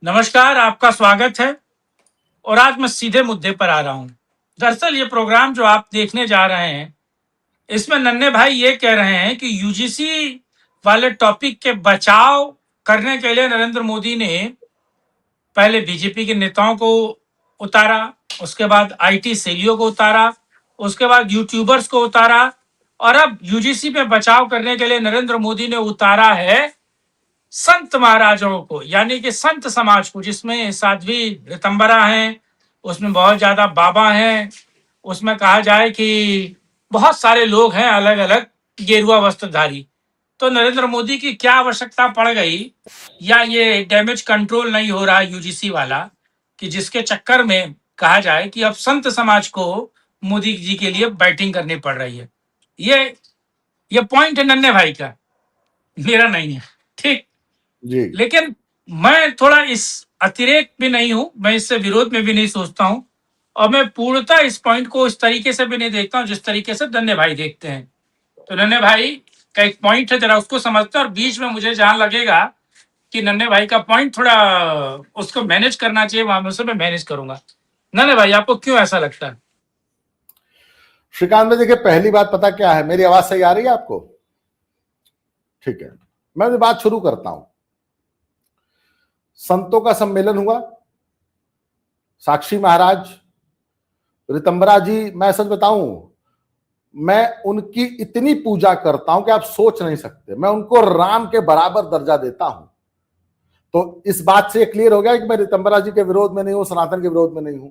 नमस्कार, आपका स्वागत है। और आज मैं सीधे मुद्दे पर आ रहा हूँ। दरअसल ये प्रोग्राम जो आप देखने जा रहे हैं, इसमें नन्हे भाई ये कह रहे हैं कि यूजीसी वाले टॉपिक के बचाव करने के लिए नरेंद्र मोदी ने पहले बीजेपी के नेताओं को उतारा, उसके बाद आईटी सेलियों को उतारा, उसके बाद यूट्यूबर्स को उतारा और अब यूजीसी पे बचाव करने के लिए नरेंद्र मोदी ने उतारा है संत महाराजों को, यानी कि संत समाज को, जिसमें साध्वी ऋतंबरा हैं, उसमें बहुत ज्यादा बाबा हैं, उसमें कहा जाए कि बहुत सारे लोग हैं अलग अलग गेरुआ वस्त्रधारी। तो नरेंद्र मोदी की क्या आवश्यकता पड़ गई, या ये डैमेज कंट्रोल नहीं हो रहा यूजीसी वाला, कि जिसके चक्कर में कहा जाए कि अब संत समाज को मोदी जी के लिए बैटिंग करनी पड़ रही है। ये ये पॉइंट है नन्हे भाई का, मेरा नहीं है। ठीक। जी लेकिन मैं थोड़ा इस अतिरेक भी नहीं हूं, मैं इससे विरोध में भी नहीं सोचता हूं, और मैं पूर्णतः इस पॉइंट को इस तरीके से भी नहीं देखता हूं जिस तरीके से नन्हे भाई देखते हैं। तो नन्हे भाई का एक पॉइंट है, जरा उसको समझते हैं, और बीच में मुझे जहां लगेगा कि नन्हे भाई का पॉइंट थोड़ा उसको मैनेज करना चाहिए, वहां से मैं मैनेज करूंगा। नन्हे भाई, आपको क्यों ऐसा लगता है? श्रीकांत में देखिए, पहली बात पता क्या है, मेरी आवाज सही आ रही है आपको? ठीक है, मैं अपनी बात शुरू करता हूं। संतों का सम्मेलन हुआ, साक्षी महाराज, ऋतंबरा जी, मैं सच बताऊं, मैं उनकी इतनी पूजा करता हूं कि आप सोच नहीं सकते। मैं उनको राम के बराबर दर्जा देता हूं। तो इस बात से क्लियर हो गया कि मैं ऋतंबरा जी के विरोध में नहीं हूं, सनातन के विरोध में नहीं हूं।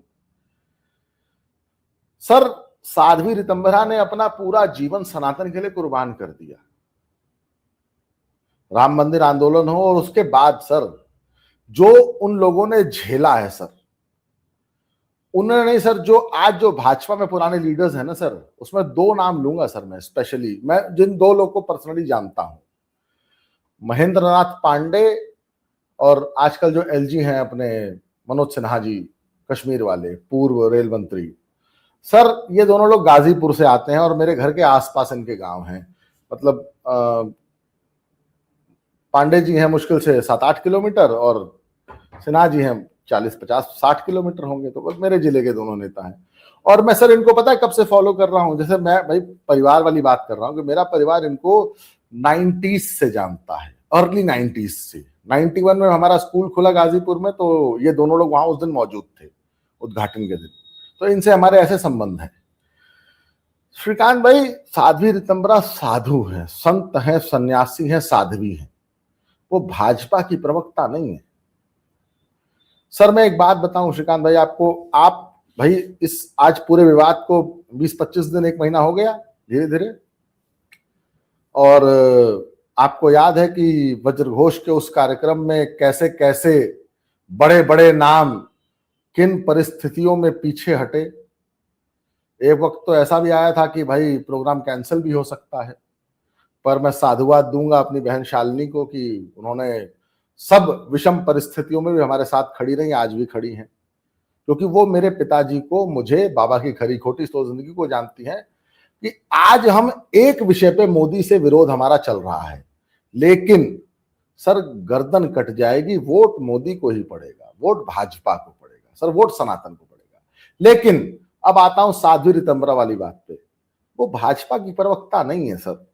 सर, साध्वी ऋतंबरा ने अपना पूरा जीवन सनातन के लिए कुर्बान कर दिया। राम मंदिर आंदोलन हो और उसके बाद सर जो उन लोगों ने झेला है सर, उन्होंने नहीं सर, जो आज जो भाजपा में पुराने लीडर्स हैं ना सर, उसमें दो नाम लूंगा सर मैं स्पेशली, मैं जिन दो लोग को पर्सनली जानता हूं, महेंद्र नाथ पांडे और आजकल जो एलजी हैं अपने मनोज सिन्हा जी, कश्मीर वाले पूर्व रेल मंत्री। सर ये दोनों लोग गाजीपुर से आते हैं और मेरे घर के आसपास इनके गांव हैं। मतलब पांडे जी हैं मुश्किल से 7-8 किलोमीटर और सिन्हा जी हैं 40-50-60 किलोमीटर होंगे। तो बस मेरे जिले के दोनों नेता हैं। और मैं सर इनको पता है कब से फॉलो कर रहा हूं, जैसे मैं भाई परिवार वाली बात कर रहा हूं कि मेरा परिवार इनको 90s से जानता है, अर्ली 90s से। 91 में हमारा स्कूल खुला गाजीपुर में, तो ये दोनों लोग वहां उस दिन मौजूद थे, उद्घाटन के दिन। तो इनसे हमारे ऐसे संबंध हैं। श्रीकांत भाई, साध्वी ऋतंबरा साधु हैं, संत हैं, सन्यासी हैं, साध्वी हैं। वो भाजपा की प्रवक्ता नहीं है। सर मैं एक बात बताऊं श्रीकांत भाई आपको, आप भाई इस आज पूरे विवाद को 20-25 दिन, 1 महीना हो गया धीरे धीरे, और आपको याद है कि वज्रघोष के उस कार्यक्रम में कैसे कैसे बड़े बड़े नाम किन परिस्थितियों में पीछे हटे। एक वक्त तो ऐसा भी आया था कि भाई प्रोग्राम कैंसिल भी हो सकता है, पर मैं साधुवाद दूंगा अपनी बहन शालिनी को कि उन्होंने सब विषम परिस्थितियों में भी हमारे साथ खड़ी रही, आज भी खड़ी हैं। क्योंकि वो मेरे पिताजी को, मुझे, बाबा की खरी खोटी तो जिंदगी को जानती हैं कि आज हम एक विषय पे मोदी से विरोध हमारा चल रहा है, लेकिन सर गर्दन कट जाएगी, वोट मोदी को ही पड़ेगा, वोट भाजपा को पड़ेगा सर, वोट सनातन को पड़ेगा। लेकिन अब आता हूं साध्वी ऋतंबरा वाली बात पे, वो भाजपा की प्रवक्ता नहीं है सर,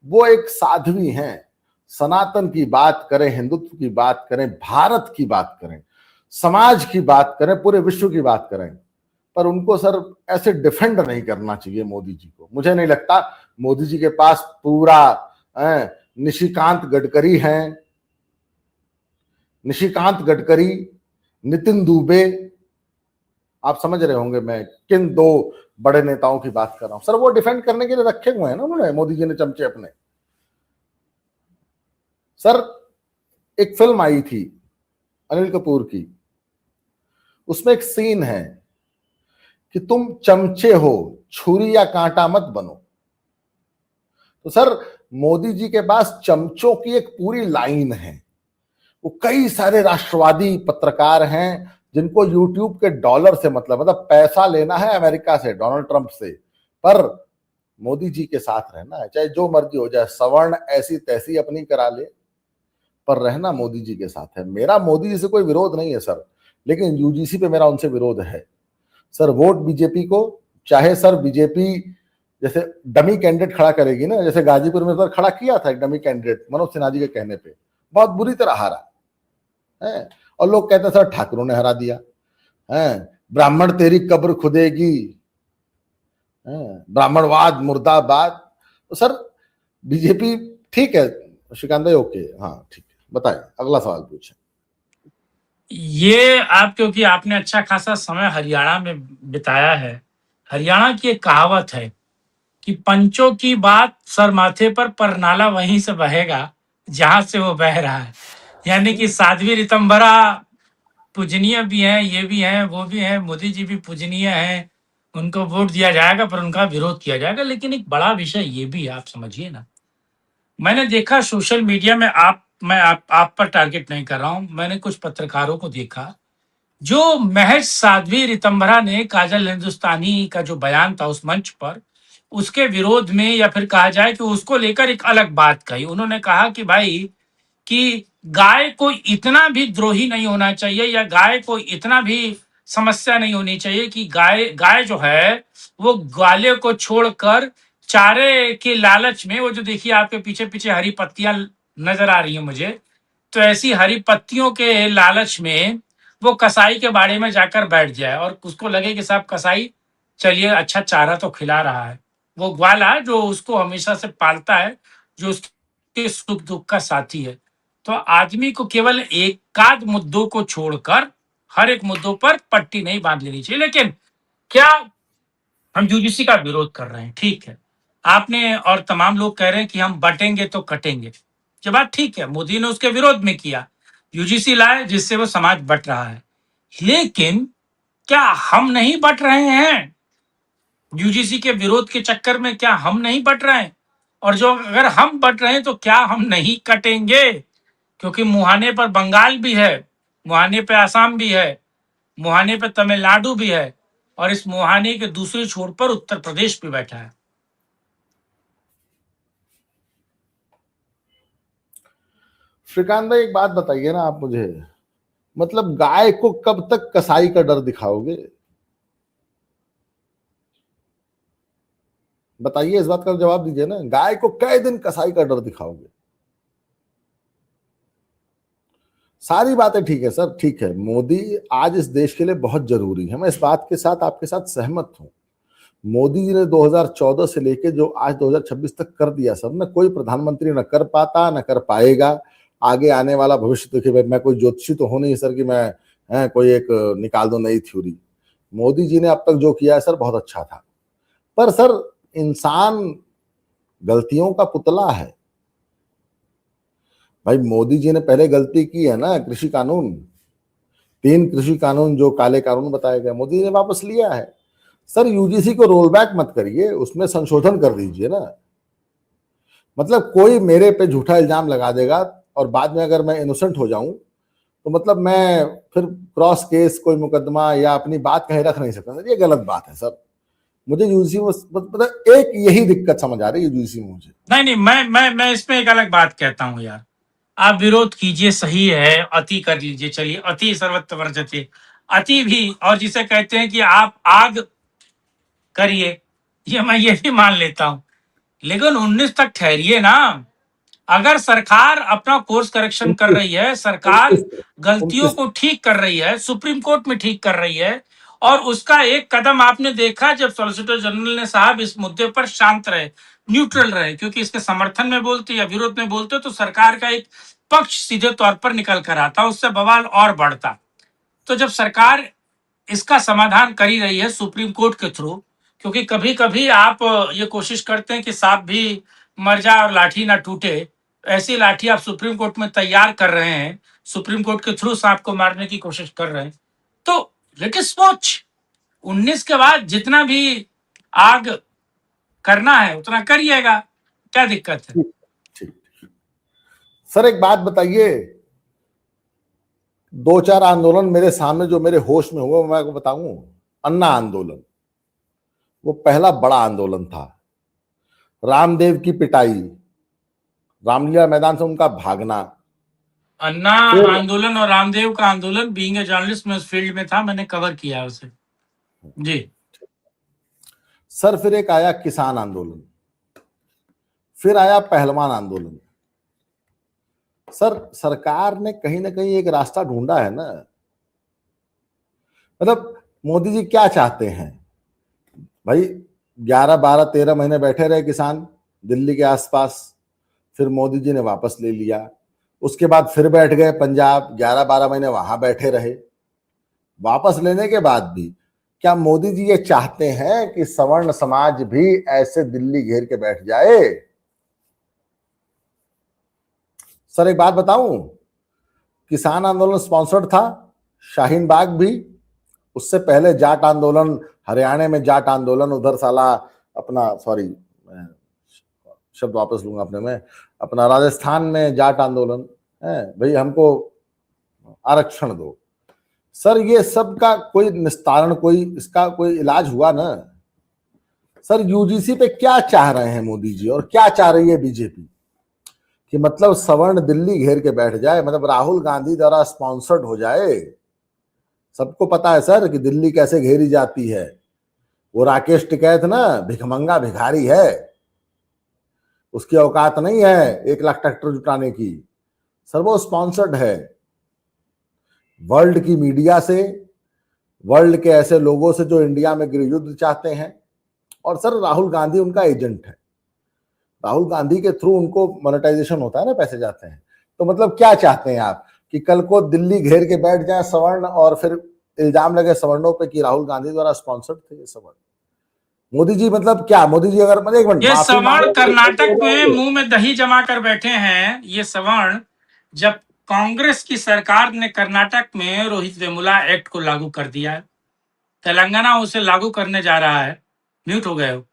वो एक साध्वी हैं। सनातन की बात करें, हिंदुत्व की बात करें, भारत की बात करें, समाज की बात करें, पूरे विश्व की बात करें, पर उनको सर ऐसे डिफेंड नहीं करना चाहिए मोदी जी को। मुझे नहीं लगता मोदी जी के पास पूरा निशिकांत गडकरी हैं, निशिकांत गडकरी, नितिन दुबे, आप समझ रहे होंगे मैं किन दो बड़े नेताओं की बात कर रहा हूं सर। वो डिफेंड करने के लिए रखे हुए हैं ना उन्होंने, मोदी जी ने चमचे अपने। सर एक फिल्म आई थी अनिल कपूर की, उसमें एक सीन है कि तुम चमचे हो, छुरी या कांटा मत बनो। तो सर मोदी जी के पास चमचों की एक पूरी लाइन है। वो कई सारे राष्ट्रवादी पत्रकार हैं जिनको यूट्यूब के डॉलर से मतलब पैसा लेना है अमेरिका से, डोनाल्ड ट्रंप से, पर मोदी जी के साथ रहना है, चाहे जो मर्जी हो जाए, सवर्ण ऐसी तैसी अपनी करा ले, पर रहना मोदी जी के साथ है। मेरा मोदी जी से कोई विरोध नहीं है सर, लेकिन यूजीसी पे मेरा उनसे विरोध है सर। वोट बीजेपी को, चाहे सर बीजेपी जैसे डमी कैंडिडेट खड़ा करेगी ना, जैसे गाजीपुर में सर खड़ा किया था एक डमी कैंडिडेट मनोज सिन्हा जी के कहने पे, बहुत बुरी तरह हारा है। और लोग कहते हैं सर ठाकुरों ने हरा दिया है, ब्राह्मण तेरी कब्र खुदेगी, ब्राह्मणवाद मुर्दाबाद। तो सर बीजेपी ठीक है, श्रीकांत भाई ओके, हाँ ठीक है, बताएं अगला सवाल पूछें। ये आप, क्योंकि आपने अच्छा खासा समय हरियाणा में बिताया है, हरियाणा की एक कहावत है कि पंचों की बात सर माथे पर नाला वहीं से बहेगा जहां से वो बह रहा है। यानी कि साध्वी ऋतंभरा पूजनीय भी हैं, ये भी हैं, वो भी हैं, मोदी जी भी पूजनीय हैं, उनको वोट दिया जाएगा पर उनका विरोध किया जाएगा। लेकिन एक बड़ा विषय ये भी है, आप समझिए ना, मैंने देखा सोशल मीडिया में, मैं आप पर टारगेट नहीं कर रहा हूं, मैंने कुछ पत्रकारों को देखा जो महज साध्वी ऋतंभरा ने काजल हिंदुस्तानी का जो बयान था उस मंच पर, उसके विरोध में, या फिर कहा जाए कि उसको लेकर एक अलग बात कही। उन्होंने कहा कि भाई, कि गाय को इतना भी द्रोही नहीं होना चाहिए, या गाय को इतना भी समस्या नहीं होनी चाहिए कि गाय गाय जो है वो ग्वाले को छोड़कर चारे के लालच में, वो जो देखिए आपके पीछे पीछे हरी पत्तियां नजर आ रही हैं मुझे, तो ऐसी हरी पत्तियों के लालच में वो कसाई के बाड़े में जाकर बैठ जाए और उसको लगे कि साहब कसाई चलिए अच्छा चारा तो खिला रहा है। वो ग्वाला जो उसको हमेशा से पालता है, जो उसके सुख दुख का साथी है। तो आदमी को केवल एकाध मुद्दों को छोड़कर हर एक मुद्दों पर पट्टी नहीं बांध लेनी चाहिए। लेकिन क्या हम यूजीसी का विरोध कर रहे हैं, ठीक है, आपने और तमाम लोग कह रहे हैं कि हम बटेंगे तो कटेंगे, ये बात ठीक है, मोदी ने उसके विरोध में किया, यूजीसी लाए जिससे वो समाज बट रहा है। लेकिन क्या हम नहीं बट रहे हैं? यूजीसी के विरोध के चक्कर में क्या हम नहीं बट रहे हैं? और जो अगर हम बट रहे हैं तो क्या हम नहीं कटेंगे? क्योंकि मुहाने पर बंगाल भी है, मुहाने पे आसाम भी है, मुहाने पे तमिलनाडु भी है, और इस मुहाने के दूसरे छोर पर उत्तर प्रदेश भी बैठा है। श्रीकांत भाई एक बात बताइए ना आप मुझे, मतलब गाय को कब तक कसाई का डर दिखाओगे? बताइए, इस बात का जवाब दीजिए ना। गाय को कई दिन कसाई का डर दिखाओगे? सारी बातें ठीक है सर, ठीक है, मोदी आज इस देश के लिए बहुत जरूरी है, मैं इस बात के साथ आपके साथ सहमत हूं। मोदी जी ने 2014 से लेके जो आज 2026 तक कर दिया सर, ना कोई प्रधानमंत्री न कर पाता न कर पाएगा। आगे आने वाला भविष्य देखिए, मैं कोई ज्योतिषी तो हो नहीं सर कि मैं कोई एक निकाल दो नई थ्योरी। मोदी जी ने अब तक जो किया है सर बहुत अच्छा था, पर सर इंसान गलतियों का पुतला है। भाई मोदी जी ने पहले गलती की है ना, कृषि कानून, 3 कृषि कानून जो काले कानून बताए गए, मोदी ने वापस लिया है। सर यूजीसी को रोल बैक मत करिए, उसमें संशोधन कर दीजिए ना। मतलब कोई मेरे पे झूठा इल्जाम लगा देगा और बाद में अगर मैं इनोसेंट हो जाऊं तो मतलब मैं फिर क्रॉस केस कोई मुकदमा या अपनी बात कहीं रख नहीं सकता सर, ये गलत बात है सर। मुझे यूजीसी में मतलब एक यही दिक्कत समझ आ रही है यूजीसी में मुझे। नहीं, मैं इसमें एक अलग बात कहता हूं यार। आप विरोध कीजिए, सही है, अति कर लीजिए, चलिए, अति सर्वत्र वर्जते, अति भी, और जिसे कहते हैं कि आप आग करिए, ये भी मान लेता हूं। लेकिन 19 तक ठहरिए ना। अगर सरकार अपना कोर्स करेक्शन कर 29 रही है, सरकार 29 गलतियों 29 को ठीक कर रही है, सुप्रीम कोर्ट में ठीक कर रही है, और उसका एक कदम आपने देखा जब सॉलिसिटर जनरल ने साहब इस मुद्दे पर शांत रहे, न्यूट्रल रहे, क्योंकि इसके समर्थन में बोलते या विरोध में बोलते तो सरकार का एक पक्ष सीधे तौर पर निकल कर आता, उससे बवाल और बढ़ता। तो जब सरकार इसका समाधान कर ही रही है सुप्रीम कोर्ट के थ्रू, क्योंकि कभी कभी आप ये कोशिश करते हैं कि सांप भी मर जाए और लाठी ना टूटे, ऐसी लाठी आप सुप्रीम कोर्ट में तैयार कर रहे हैं, सुप्रीम कोर्ट के थ्रू सांप को मारने की कोशिश कर रहे हैं। तो लेकिन सोच, 19 के बाद जितना भी आग करना है उतना करिएगा, क्या दिक्कत है? ठीक। सर एक बात बताइए, 2-4 आंदोलन मेरे सामने जो मेरे होश में हुआ मैं आपको बताऊं। अन्ना आंदोलन, वो पहला बड़ा आंदोलन था। रामदेव की पिटाई, रामलीला मैदान से उनका भागना, अन्ना फिर आंदोलन और रामदेव का आंदोलन, बीइंग ए जर्नलिस्ट में उस फील्ड में था, मैंने कवर किया उसे जी। सर फिर एक आया किसान आंदोलन, फिर आया पहलवान आंदोलन। सर सरकार ने कहीं ना कहीं एक रास्ता ढूंढा है ना। मतलब मोदी जी क्या चाहते हैं भाई? 11 12 13 महीने बैठे रहे किसान दिल्ली के आसपास, फिर मोदी जी ने वापस ले लिया। उसके बाद फिर बैठ गए पंजाब, 11 12 महीने वहां बैठे रहे। वापस लेने के बाद भी क्या मोदी जी ये चाहते हैं कि सवर्ण समाज भी ऐसे दिल्ली घेर के बैठ जाए? सर एक बात बताऊं, किसान आंदोलन स्पॉन्सर्ड था, शाहीन बाग भी, उससे पहले जाट आंदोलन, हरियाणा में जाट आंदोलन, उधर साला अपना सॉरी शब्द वापस लूंगा अपने में, अपना राजस्थान में जाट आंदोलन है, भाई हमको आरक्षण दो। सर ये सब का कोई निस्तारण, कोई इसका कोई इलाज हुआ ना? सर यूजीसी पे क्या चाह रहे हैं मोदी जी और क्या चाह रही है बीजेपी कि मतलब सवर्ण दिल्ली घेर के बैठ जाए, मतलब राहुल गांधी द्वारा स्पॉन्सर्ड हो जाए। सबको पता है सर कि दिल्ली कैसे घेरी जाती है। वो राकेश टिकैत ना भिखमंगा भिखारी है, उसकी औकात नहीं है 1 लाख ट्रैक्टर जुटाने की। सर वो स्पॉन्सर्ड है वर्ल्ड की मीडिया से, वर्ल्ड के ऐसे लोगों से जो इंडिया में गृह युद्ध चाहते हैं। और सर राहुल गांधी उनका एजेंट है, राहुल गांधी के थ्रू उनको मोनेटाइजेशन होता है ना, पैसे जाते हैं। तो मतलब क्या चाहते हैं आप कि कल को दिल्ली घेर के बैठ जाए सवर्ण और फिर इल्जाम लगे सवर्णों पे कि राहुल गांधी द्वारा स्पॉन्सर्ड थे ये सवर्ण? मोदी जी मतलब क्या, मोदी जी अगर मतलब एक मिनट ये माफी सवर्ण मांगेंगे कर्नाटक तो में होंगे? मुंह में दही जमा कर बैठे हैं। ये सवर्ण, जब कांग्रेस की सरकार ने कर्नाटक में रोहित वेमुला एक्ट को लागू कर दिया है, तेलंगाना उसे लागू करने जा रहा है, म्यूट हो गए हो,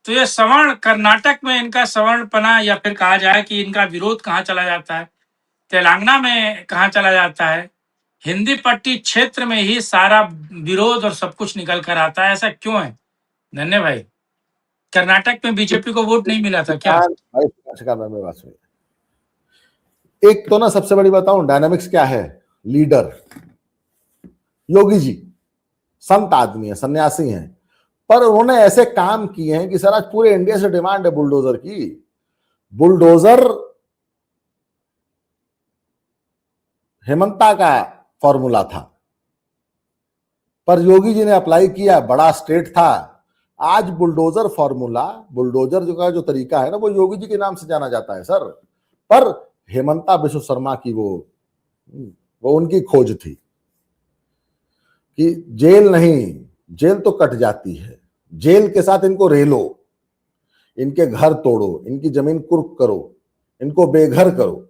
तो ये सवर्ण कर्नाटक में इनका सवर्णपना, या फिर कहा जाए कि इनका विरोध कहाँ चला जाता है, तेलंगाना में कहाँ चला जाता है, हिंदी पट्टी क्षेत्र में ही सारा विरोध और सब कुछ निकल कर आता है। ऐसा क्यों है धन्य भाई? कर्नाटक में बीजेपी को वोट नहीं मिला था क्या? भाई शिकार में बात सुनिए। एक तो ना सबसे बड़ी बताऊं डायनामिक्स क्या है, लीडर योगी जी संत आदमी है, सन्यासी हैं, पर उन्होंने ऐसे काम किए हैं कि सर आज पूरे इंडिया से डिमांड है बुलडोजर की। बुलडोजर हेमंता का फॉर्मूला था, पर योगी जी ने अप्लाई किया, बड़ा स्टेट था। आज बुलडोजर फॉर्मूला, बुलडोजर जो का जो तरीका है ना, वो योगी जी के नाम से जाना जाता है सर। पर हेमंता बिश्व शर्मा की वो उनकी खोज थी कि जेल नहीं, जेल तो कट जाती है, जेल के साथ इनको रेलो, इनके घर तोड़ो, इनकी जमीन कुर्क करो, इनको बेघर करो,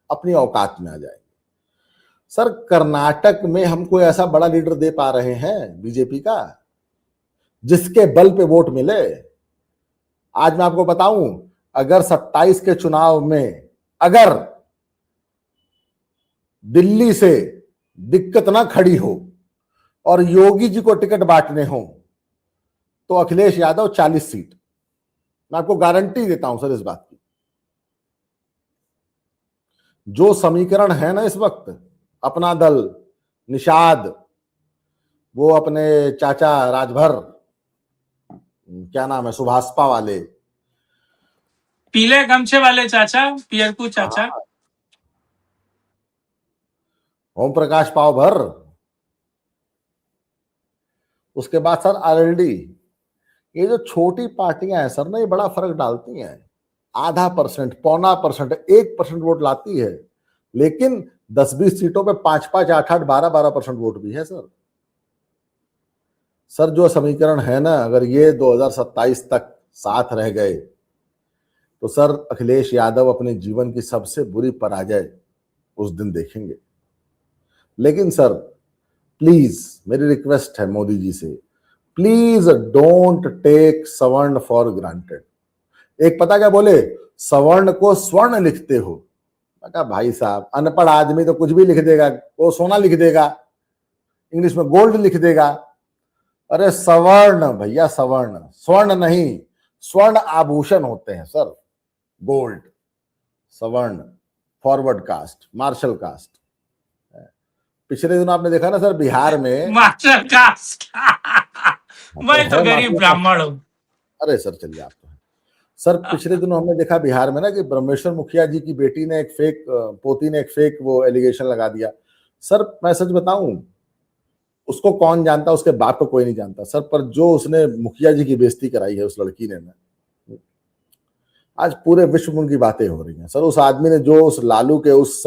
अपनी औकात में आ जाए। सर कर्नाटक में हम कोई ऐसा बड़ा लीडर दे पा रहे हैं बीजेपी का जिसके बल पे वोट मिले? आज मैं आपको बताऊं, अगर 27 के चुनाव में अगर दिल्ली से दिक्कत ना खड़ी हो और योगी जी को टिकट बांटने हो तो अखिलेश यादव 40 सीट, मैं आपको गारंटी देता हूं सर इस बात की। जो समीकरण है ना इस वक्त, अपना दल, निषाद, वो अपने चाचा राजभर, क्या नाम है, सुभाषपा वाले, पीले गमछे वाले चाचा, पियरकू चाचा, ओम प्रकाश पाव भर, उसके बाद सर आरएलडी, ये जो छोटी पार्टियां हैं सर ना, ये बड़ा फर्क डालती हैं। आधा परसेंट, पौना परसेंट, 1% वोट लाती है, लेकिन 10-20 सीटों पे 5-5, 8-8, 12-12% वोट भी है सर। सर जो समीकरण है ना, अगर ये 2027 तक साथ रह गए तो सर अखिलेश यादव अपने जीवन की सबसे बुरी पराजय उस दिन देखेंगे। लेकिन सर प्लीज मेरी रिक्वेस्ट है मोदी जी से, प्लीज डोंट टेक सवर्ण फॉर ग्रांटेड। एक पता क्या बोले, सवर्ण को स्वर्ण लिखते हो। कहा भाई साहब, अनपढ़ आदमी तो कुछ भी लिख देगा, वो सोना लिख देगा, इंग्लिश में गोल्ड लिख देगा। अरे सवर्ण भैया, सवर्ण, स्वर्ण नहीं, स्वर्ण आभूषण होते हैं सर, गोल्ड, सवर्ण फॉरवर्ड कास्ट, मार्शल कास्ट। पिछले दिनों आपने देखा ना सर बिहार में, मास्टर कास्ट मैं तो है गरीब मार्शल ब्राह्मण हूँ। अरे सर चलिए, आप तो हैं सर। पिछले दिनों हमने देखा बिहार में ना कि ब्रह्मेश्वर मुखिया जी की बेटी ने एक फेक, पोती ने एक फेक वो एलिगेशन लगा दिया। सर मैं सच बताऊं, उसको कौन जानता, उसके बाप को कोई नहीं जानता सर, पर जो उसने मुखिया जी की बेइज्जती कराई है उस लड़की ने ना, आज पूरे विश्व में उनकी बातें हो रही हैं सर। उस आदमी ने जो उस लालू के उस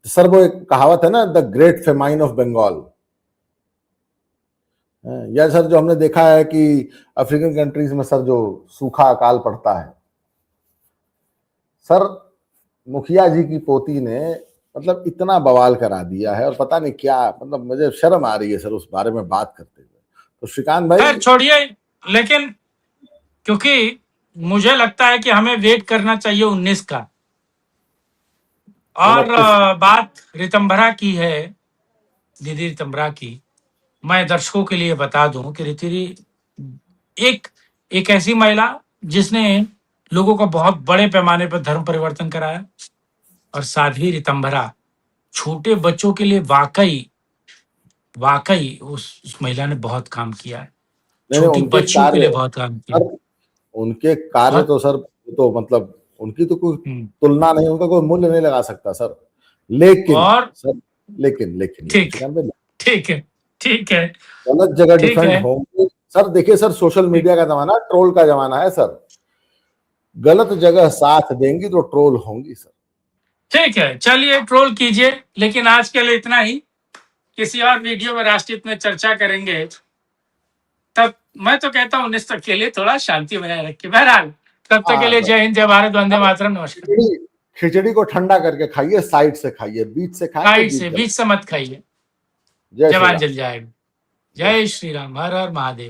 सर वो एक कहावत है ना, the great famine of Bengal, या सर जो हमने देखा है कि अफ्रीकन कंट्रीज में सर जो सूखा अकाल पड़ता है, सर मुखिया जी की पोती ने मतलब इतना बवाल करा दिया है, और पता नहीं क्या, मतलब मुझे शर्म आ रही है सर उस बारे में बात करते हुए। तो श्रीकांत भाई, खैर छोड़िए, लेकिन क्योंकि मुझे लगता है कि हमें वेट करना चाहिए 19 का। और बात रितंभरा की है, दीदी रितंभरा की, मैं दर्शकों के लिए बता दूं कि रितिरी एक ऐसी महिला जिसने लोगों को बहुत बड़े पैमाने पर धर्म परिवर्तन कराया, और साध्वी रितंभरा छोटे बच्चों के लिए वाकई वाकई उस महिला ने बहुत काम किया है, नहीं छोटी उनके बच्चियों के कार्य लिए बहुत काम किया है। सर, उनके कार्य और तो सर, तो मतलब उनकी तो कोई हम्म, तुलना नहीं, उनका कोई मूल्य नहीं लगा सकता सर। लेकिन और सर, लेकिन ठीक श्रीकांत भाई, ठीक है, ठीक है, गलत जगह ठीक डिफेंड है, होंगे सर। देखिए सर, सोशल ठीक मीडिया का जमाना, ट्रोल का जमाना है सर। गलत जगह साथ देंगी तो ट्रोल होंगी सर। ठीक है, चलिए ट्रोल कीजिए, लेकिन आज के लिए इतना ही। किसी और वीडियो में राष्ट्रहित में चर्चा करेंगे, तब मैं तो कहता हूँ 19 तक के लिए थोड़ा शांति बनाए रखिए। बहरहाल तब तक के हाँ लिए सर, जय हिंद, जय भारत, वंदे मातरम, नमस्कार। खिचड़ी को ठंडा करके खाइए, साइड से खाइए, बीच से खाएंगे साइड से, बीच बीच से मत खाइए, जय श्री जवान राम। जल जाएगा। जय श्री राम, हर हर महादेव।